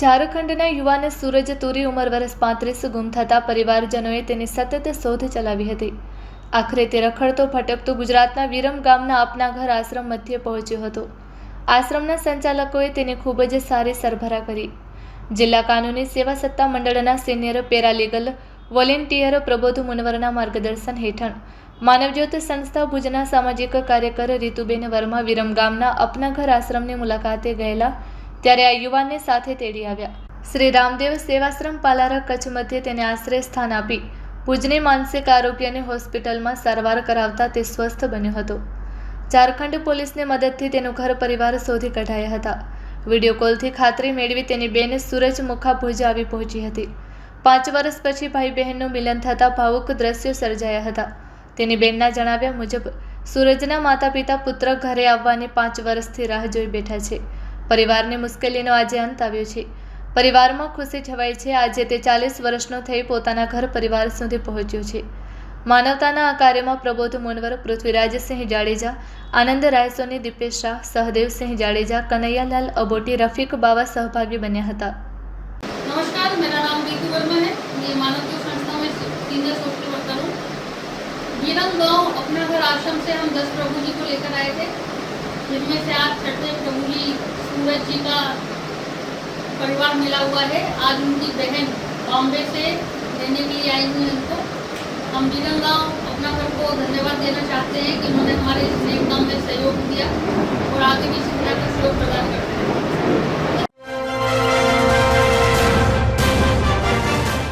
ઝારખંડના યુવાન સૂરજ તુરી ઉંમર વર્ષ 35 ગુમ થતા પરિવારજનોએ તેની સતત શોધ ચલાવી હતી। આખરે તે રખડતો ભટકતો ગુજરાતના વિરમ ગામના આપના ઘર આશ્રમ મધ્યે પહોંચ્યો હતો। આશ્રમના સંચાલકોએ તેની ખૂબ જ સારી સરભરા કરી। જિલ્લા કાનૂની સેવા સત્તા મંડળના સિનિયર પેરાલીગલ વોલેન્ટિયર પ્રબોધ મુનવરના માર્ગદર્શન હેઠળ માનવજ્યોત સંસ્થા ભુજના સામાજિક કાર્યકર રીતુબેન વર્મા વિરમ ગામના આપના ઘર આશ્રમની મુલાકાતે ગયેલા ત્યારે આ યુવાનને સાથે તેડી આવ્યા। શ્રી રામદેવ સેવાશ્રમ પાલારા કચ્છ મધ્યે તેને આશ્રય સ્થાન આપી ભુજની માનસિક આરોગ્યની હોસ્પિટલમાં સારવાર કરાવતા તે સ્વસ્થ બન્યો હતો। ઝારખંડ પોલીસની મદદથી તેનું ઘર પરિવાર શોધી કઢાયા હતા। વિડીયો કોલથી ખાતરી મેળવી તેની બેન સૂરજમુખા ભુજ આવી પહોંચી હતી। 5 વર્ષ પછી ભાઈ બહેનનું મિલન થતાં ભાવુક દ્રશ્યો સર્જાયા હતા। તેની બેનના જણાવ્યા મુજબ સૂરજના માતા પિતા પુત્ર ઘરે આવવાની 5 વર્ષથી રાહ જોઈ બેઠા છે। પરિવારની મુશ્કેલીનો આજે અંત આવ્યો છે। પરિવારમાં ખુશી છવાઈ છે। આજે તે 40 વર્ષનો થઈ પોતાના ઘર પરિવાર સુધી પહોંચ્યો છે। માનવતાના આ કાર્યમાં પ્રબોધ મુનવર, પૃથ્વીરાજસિંહ જાડેજા, આનંદ રાયસોની, દીપેશ શાહ, સહદેવસિંह જાડેજા, कन्हैयालाल अबोटी, रफीक बाबा सहभागी बन्या હતા। नमस्कार, मेरा नाम रीतु वर्मा है। मैं मानवज्योत संस्था में सीनियर सोशल वर्कर हूँ। विरम गाँव अपना घर आश्रम से हम 10 प्रभु जी को लेकर आए थे, जिनमें से आज 6ठे प्रभु जी सूरज जी का परिवार मिला हुआ है। आज उनकी बहन बॉम्बे से लेने के लिए आई हुई है उनको। हम विरम गाँव अपना घर को धन्यवाद देना चाहते हैं कि उन्होंने हमारे इस नेक काम में सहयोग दिया और आगे भी इसी तरह का सहयोग प्रदान करते हैं।